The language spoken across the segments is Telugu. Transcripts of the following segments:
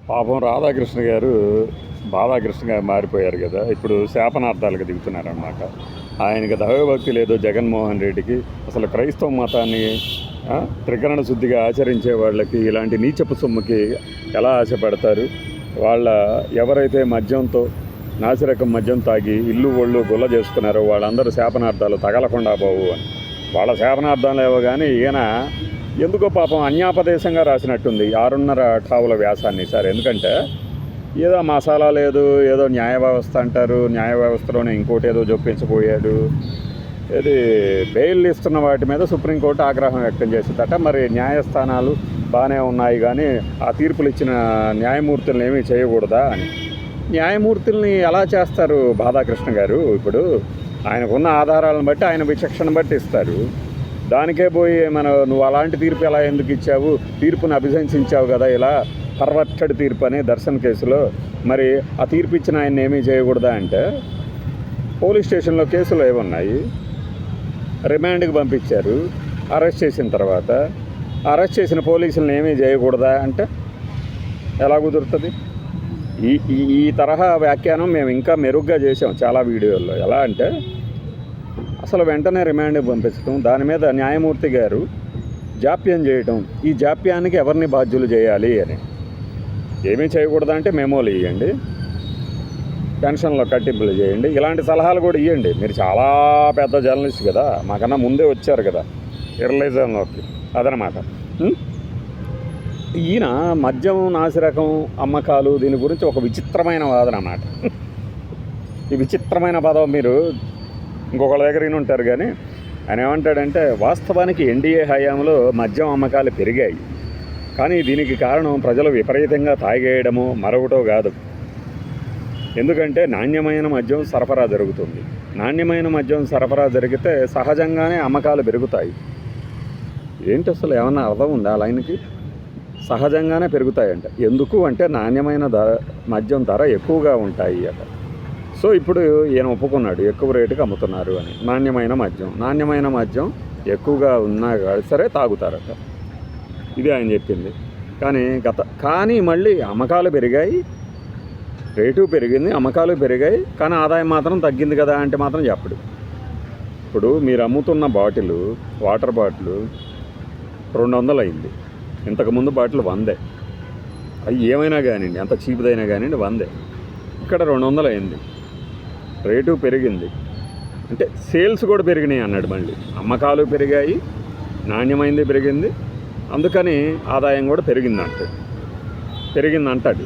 పాపం రాధాకృష్ణ గారు బాధాకృష్ణగా మారిపోయారు కదా. ఇప్పుడు శాపనార్థాలకు దిగుతున్నారన్నమాట. ఆయనకి దైవభక్తి లేదో జగన్మోహన్ రెడ్డికి. అసలు క్రైస్తవ మతాన్ని త్రికరణ శుద్ధిగా ఆచరించే వాళ్ళకి ఇలాంటి నీచపు సొమ్ముకి ఎలా ఆశపడతారు? వాళ్ళ ఎవరైతే మద్యంతో నాసిరకం మద్యం తాగి ఇల్లు ఒళ్ళు గుల్ల చేసుకున్నారో వాళ్ళందరూ శాపనార్థాలు తగలకుండా పోవు అని. వాళ్ళ శాపనార్థాలు ఏవో కానీ ఈయన ఎందుకో పాపం అన్యాపదేశంగా రాసినట్టుంది 6.5 ఠావుల వ్యాసాన్ని సార్. ఎందుకంటే ఏదో మసాలా లేదు, ఏదో న్యాయ వ్యవస్థ అంటారు, న్యాయ వ్యవస్థలోనే ఇంకోటి ఏదో జొప్పించబోయాడు. ఇది బెయిల్ ఇస్తున్న వాటి మీద సుప్రీంకోర్టు ఆగ్రహం వ్యక్తం చేసిందట. మరి న్యాయస్థానాలు బాగానే ఉన్నాయి కానీ ఆ తీర్పులు ఇచ్చిన న్యాయమూర్తులను ఏమీ చేయకూడదా అని. న్యాయమూర్తుల్ని ఎలా చేస్తారు బాధాకృష్ణ గారు? ఇప్పుడు ఆయనకున్న ఆధారాలను బట్టి ఆయన విచక్షణ బట్టి ఇస్తారు. దానికే పోయి నువ్వు అలాంటి తీర్పు ఎలా ఎందుకు ఇచ్చావు, తీర్పును అభిశంసించావు కదా ఇలా పర్వర్టెడ్ తీర్పు అని దర్శన్ కేసులో, మరి ఆ తీర్పు ఇచ్చిన ఆయన ఏమీ చేయకూడదా అంటే, పోలీస్ స్టేషన్లో కేసులు ఏమున్నాయి, రిమాండ్కి పంపించారు, అరెస్ట్ చేసిన తర్వాత అరెస్ట్ చేసిన పోలీసులను ఏమీ చేయకూడదా అంటే ఎలా కుదురుతుంది? ఈ తరహా వ్యాఖ్యానం మేము ఇంకా మెరుగ్గా చేసాం చాలా వీడియోల్లో. ఎలా అంటే అసలు వెంటనే రిమాండ్కి పంపించడం, దాని మీద న్యాయమూర్తి గారు జాప్యం చేయటం, ఈ జాప్యానికి ఎవరిని బాధ్యులు చేయాలి అని. ఏమీ చేయకూడదా అంటే మెమోలు ఇవ్వండి, పెన్షన్లో కట్టింపులు చేయండి, ఇలాంటి సలహాలు కూడా ఇవ్వండి. మీరు చాలా పెద్ద జర్నలిస్ట్ కదా, మాకన్నా ముందే వచ్చారు కదా జర్నలిజంలోకి, అదనమాట. ఈయన మద్యం నాసిరకం అమ్మకాలు దీని గురించి ఒక విచిత్రమైన వాదన అన్నమాట. ఈ విచిత్రమైన పదం మీరు ఇంకొకళ్ళ దగ్గర ఉంటారు కానీ ఆయన ఏమంటాడంటే, వాస్తవానికి ఎన్డీఏ హయాంలో మద్యం అమ్మకాలు పెరిగాయి, కానీ దీనికి కారణం ప్రజలు విపరీతంగా తాగేయడమో మరొకటో కాదు. ఎందుకంటే నాణ్యమైన మద్యం సరఫరా జరుగుతుంది. నాణ్యమైన మద్యం సరఫరా జరిగితే సహజంగానే అమ్మకాలు పెరుగుతాయి. ఏంటి అసలు ఏమన్నా అర్థం ఉందా లైన్కి? సహజంగానే పెరుగుతాయంట. ఎందుకు అంటే నాణ్యమైన మద్యం ధర ఎక్కువగా ఉంటాయి అట. సో ఇప్పుడు ఈయన ఒప్పుకున్నాడు ఎక్కువ రేటుకి అమ్ముతున్నారు అని. నాణ్యమైన మద్యం ఎక్కువగా ఉన్నా సరే తాగుతారట. ఇది ఆయన చెప్పింది. కానీ మళ్ళీ అమ్మకాలు పెరిగాయి, రేటు పెరిగింది, అమ్మకాలు పెరిగాయి, కానీ ఆదాయం మాత్రం తగ్గింది కదా అంటే మాత్రం చెప్పడు. ఇప్పుడు మీరు అమ్ముతున్న బాటిల్, వాటర్ బాటిల్ 200 అయింది, ఇంతకుముందు బాటిల్ 100. అవి ఏమైనా కానివ్వండి, ఎంత చీప్దైనా కానివ్వండి 100. ఇక్కడ 200 అయింది, రేటు పెరిగింది అంటే సేల్స్ కూడా పెరిగినాయి అన్నాడు. మళ్ళీ అమ్మకాలు పెరిగాయి, నాణ్యమైనది పెరిగింది, అందుకని ఆదాయం కూడా పెరిగిందంటాడు.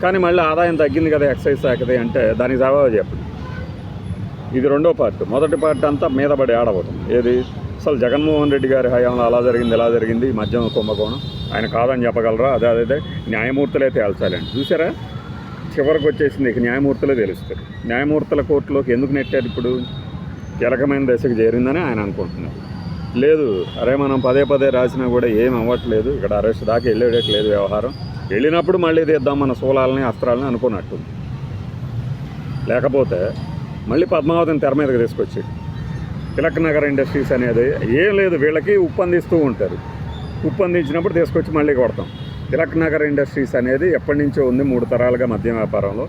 కానీ మళ్ళీ ఆదాయం తగ్గింది కదా ఎక్సైజ్ శాఖది అంటే దానికి జవాబు చెప్పడు. ఇది రెండో పార్ట్. మొదటి పార్ట్ అంతా మీద పడి ఆడబోతుంది. ఏది అసలు జగన్మోహన్ రెడ్డి గారి హయాంలో అలా జరిగింది ఇలా జరిగింది ఈ మద్యం కుంభకోణం, ఆయన కాదని చెప్పగలరా? అదే న్యాయమూర్తులే తేల్చాలండి. చూసారా, చివరికి వచ్చేసింది ఇక న్యాయమూర్తులే తెలుస్తారు. న్యాయమూర్తుల కోర్టులోకి ఎందుకు నెట్టారు? ఇప్పుడు కీలకమైన దశకు చేరిందని ఆయన అనుకుంటున్నారు. లేదు, అరే మనం పదే రాసినా కూడా ఏం అవ్వట్లేదు, ఇక్కడ అరెస్ట్ దాకా వెళ్ళేటట్లేదు వ్యవహారం, వెళ్ళినప్పుడు మళ్ళీ తీద్దాం మన సోలాలని అస్త్రాలని అనుకున్నట్టు. లేకపోతే మళ్ళీ పద్మావతిని తెర మీదకి తీసుకొచ్చాడు. తిలక్ నగర్ ఇండస్ట్రీస్ అనేది ఏం లేదు, వీళ్ళకి ఉప్పందిస్తూ ఉంటారు, ఉప్పందించినప్పుడు తీసుకొచ్చి మళ్ళీ కొడతాం. తిలక్ నగర్ ఇండస్ట్రీస్ అనేది ఎప్పటి నుంచో ఉంది, 3 తరాలుగా మద్యం వ్యాపారంలో.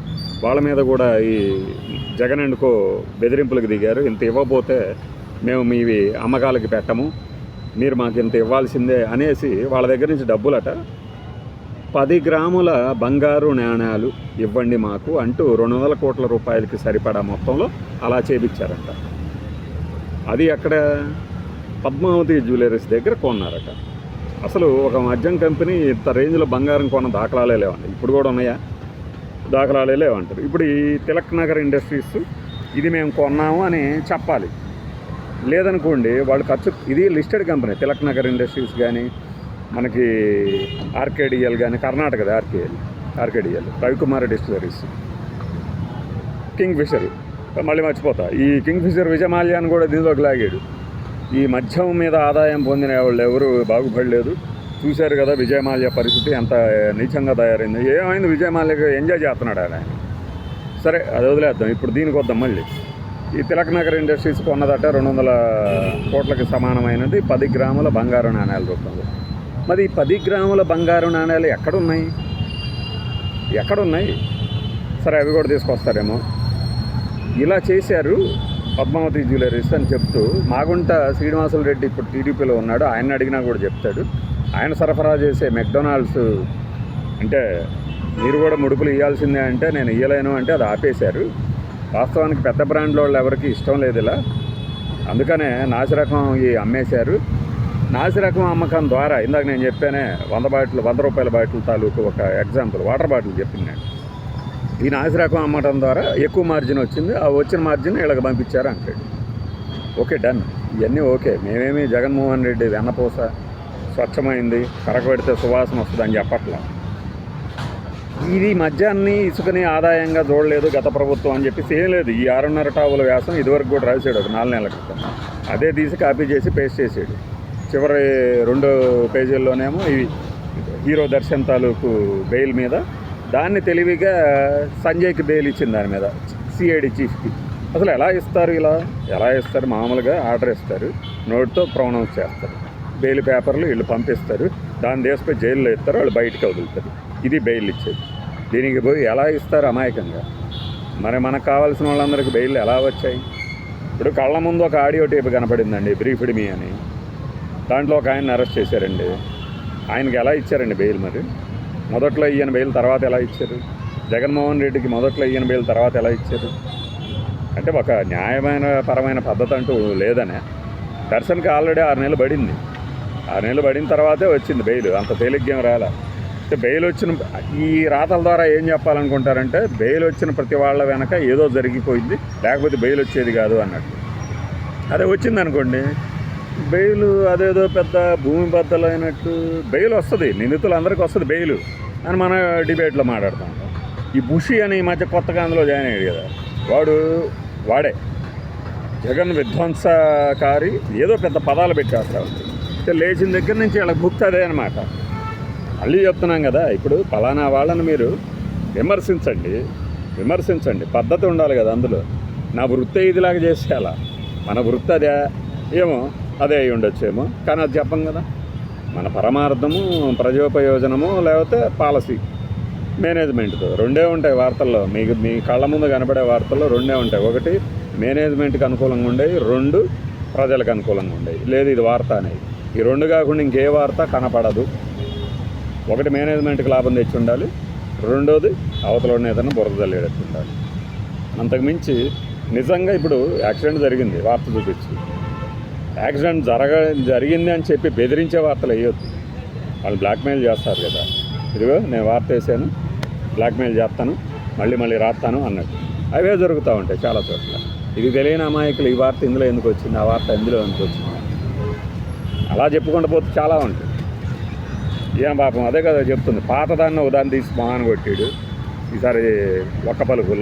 వాళ్ళ మీద కూడా ఈ జగన్ అండ్కో బెదిరింపులకు దిగారు. ఇంత ఇవ్వబోతే మేము మీవి అమ్మకాలకి పెట్టము, మీరు మాకు ఇంత ఇవ్వాల్సిందే అనేసి వాళ్ళ దగ్గర నుంచి డబ్బులట 10 గ్రాముల బంగారు నాణ్యాలు ఇవ్వండి మాకు అంటూ 200 కోట్ల రూపాయలకి సరిపడా మొత్తంలో అలా చేపించారంట. అది అక్కడ పద్మావతి జ్యువెలరీస్ దగ్గర కొన్నారట. అసలు ఒక మద్యం కంపెనీ ఇంత రేంజ్లో బంగారం కొన్న దాఖలాలే లేవండి. ఇప్పుడు కూడా ఉన్నాయా? దాఖలాలే లేవంటారు. ఇప్పుడు ఈ తిలక్ నగర్ ఇండస్ట్రీస్ ఇది మేము కొన్నాము అని చెప్పాలి. లేదనుకోండి వాళ్ళు ఖర్చు, ఇది listed company Tilak Nagar industries కానీ, మనకి ఆర్కేడిఎల్ కానీ, కర్ణాటకది ఆర్కేడిఎల్, రవికుమార్ డిస్టిలరీస్, కింగ్ ఫిషర్, మళ్ళీ మర్చిపోతా, ఈ కింగ్ ఫిషర్ విజయమాల్యాన్ని కూడా దీనిలోకి లాగాడు. ఈ మద్యం మీద ఆదాయం పొందిన వాళ్ళు ఎవరు బాగుపడలేదు. చూశారు కదా విజయమాల్య పరిస్థితి ఎంత నీచంగా తయారైంది. ఏమైంది, విజయమాల్యగా ఎంజాయ్ చేస్తున్నాడు ఆయన. సరే అది వదిలేద్దాం. ఇప్పుడు దీనికి వద్దాం. మళ్ళీ ఈ తిలక్ నగర్ ఇండస్ట్రీస్ కొన్నదట 200 కోట్లకి సమానమైనది 10 గ్రాముల బంగారు నాణ్యాల రూపంలో. మరి 10 గ్రాముల బంగారు నాణ్యాలు ఎక్కడున్నాయి? ఎక్కడున్నాయి? సరే అవి కూడా తీసుకొస్తారేమో. ఇలా చేశారు పద్మావతి జ్యువెలరీస్ అని చెప్తూ మాగుంట శ్రీనివాసులు రెడ్డి ఇప్పుడు టీడీపీలో ఉన్నాడు, ఆయన అడిగినా కూడా చెప్తాడు. ఆయన సరఫరా చేసే మెక్డొనాల్డ్స్ అంటే మీరు కూడా ముడుపులు ఇవ్వాల్సిందే అంటే నేను ఇవ్వలేను అంటే అది ఆపేశారు. వాస్తవానికి పెద్ద బ్రాండ్ల వాళ్ళు ఎవరికి ఇష్టం లేదు ఇలా, అందుకనే నాసిరకం అమ్మేశారు. నాసిరకం అమ్మకం ద్వారా ఇందాక నేను చెప్పానే 100 రూపాయల బాటిల్ తాలూకు ఒక ఎగ్జాంపుల్ వాటర్ బాటిల్ చెప్పింది నేను. ఈ నాసిరకం అమ్మటం ద్వారా ఎక్కువ మార్జిన్ వచ్చింది, ఆ వచ్చిన మార్జిన్ వీళ్ళకి పంపించారు అంటాడు. ఓకే, డన్, ఇవన్నీ ఓకే. మేమేమి జగన్మోహన్ రెడ్డి వెన్నపూస స్వచ్ఛమైంది కరకబెడితే సువాసన వస్తుంది అని చెప్పట్లా. ఇది మద్యాన్ని ఇసుకని ఆదాయంగా చూడలేదు గత ప్రభుత్వం అని చెప్పి ఏం లేదు. ఈ 6.5 టావుల వ్యాసం ఇదివరకు కూడా రాశాడు ఒక 4 నెలల క్రితం. అదే తీసి కాపీ చేసి పేస్ట్ చేసాడు. చివరి 2 పేజీల్లోనేమో ఇవి హీరో దర్శన్ తాలూకు బెయిల్ మీద, దాన్ని తెలివిగా సంజయ్కి బెయిల్ ఇచ్చింది దాని మీద, సిఐడి చీఫ్కి. అసలు ఎలా ఇస్తారు? ఎలా ఇస్తారు? మామూలుగా ఆర్డర్ ఇస్తారు, నోట్తో ప్రొనౌన్స్ చేస్తారు, బెయిల్ పేపర్లు వీళ్ళు పంపిస్తారు, దాన్ని తీసుకొని జైల్లో ఇస్తారు, వాళ్ళు బయటకు వదులుతారు. ఇది బెయిల్ ఇచ్చేది. దీనికి పోయి ఎలా ఇస్తారు అమాయకంగా? మరి మనకు కావాల్సిన వాళ్ళందరికీ బెయిల్ ఎలా వచ్చాయి? ఇప్పుడు కళ్ళ ముందు ఒక ఆడియో టేప్ కనపడిందండి, బ్రీఫ్డ్ మీ అని. దాంట్లో ఒక ఆయన్ని అరెస్ట్ చేశారండి. ఆయనకి ఎలా ఇచ్చారండి బెయిల్? మరి మొదట్లో ఇయ్యని బెయిల్ తర్వాత ఎలా ఇచ్చారు? జగన్మోహన్ రెడ్డికి మొదట్లో ఇయ్యని బెయిల్ తర్వాత ఎలా ఇచ్చారు? అంటే ఒక న్యాయమైన పరమైన పద్ధతి అంటూ లేదనే. దర్శన్కి ఆల్రెడీ 6 నెలలు పడింది. 6 నెలలు పడిన తర్వాతే వచ్చింది బెయిల్, అంత తేలిగ్గా రాలే. అంటే బెయిల్ వచ్చిన ఈ రాతల ద్వారా ఏం చెప్పాలనుకుంటారంటే బెయిల్ వచ్చిన ప్రతి వాళ్ళ వెనక ఏదో జరిగిపోయింది, లేకపోతే బెయిల్ వచ్చేది కాదు అన్నట్టు. అదే వచ్చింది అనుకోండి బెయిల్, అదేదో పెద్ద భూమి బద్దలైనట్టు బెయిల్ వస్తుంది, నిందితులందరికీ వస్తుంది బెయిల్ అని మన డిబేట్లో మాట్లాడుతూ ఉంటాం. ఈ బుషి అని ఈ మధ్య కొత్తగా అందులో జాయిన్ అయ్యాడు కదా, వాడే జగన్ విధ్వంసకారి ఏదో పెద్ద పదాలు పెట్టేస్తారు. లేచిన దగ్గర నుంచి వాళ్ళకి భుక్తి అదే అనమాట. మళ్ళీ చెప్తున్నాం కదా, ఇప్పుడు ఫలానా వాళ్ళని మీరు విమర్శించండి, పద్ధతి ఉండాలి కదా అందులో. నా వృత్తి ఇదిలాగా చేసేయాలా? మన వృత్తి అదే ఏమో, అదే అయి ఉండొచ్చేమో, కానీ అది చెప్పం కదా. మన పరమార్థము ప్రజోపయోజనము లేకపోతే పాలసీ మేనేజ్మెంట్తో రెండే ఉంటాయి వార్తల్లో. మీ కళ్ళ ముందు కనబడే వార్తల్లో రెండే ఉంటాయి. ఒకటి మేనేజ్మెంట్కి అనుకూలంగా ఉండేవి, 2 ప్రజలకు అనుకూలంగా ఉండేవి. లేదు ఇది వార్త అనేది. ఈ 2 కాకుండా ఇంకే వార్త కనపడదు. ఒకటి మేనేజ్మెంట్కి లాభం తెచ్చి ఉండాలి, 2వది అవతల ఏదైనా బురద తల్లేటట్టు ఉండాలి. అంతకుమించి నిజంగా ఇప్పుడు యాక్సిడెంట్ జరిగింది వార్త చూపించి, యాక్సిడెంట్ జరిగింది అని చెప్పి బెదిరించే వార్తలు వేయొద్దు. వాళ్ళు బ్లాక్మెయిల్ చేస్తారు కదా, ఇదిగో నేను వార్త వేసాను, బ్లాక్మెయిల్ చేస్తాను, మళ్ళీ రాస్తాను అన్నట్టు. అవే జరుగుతూ ఉంటాయి చాలా చోట్ల. ఇది తెలియని అమాయకులు ఈ వార్త ఇందులో ఎందుకు వచ్చింది, ఆ వార్త ఇందులో ఎందుకు వచ్చింది, అలా చెప్పుకుంటూ పోతే చాలా ఉంటుంది. ఏం పాపం అదే కదా చెప్తుంది, పాతదాన్ని ఉదాహరణ తీసి మొహాన్ని కొట్టాడు, ఈసారి ఒక్క పలుకు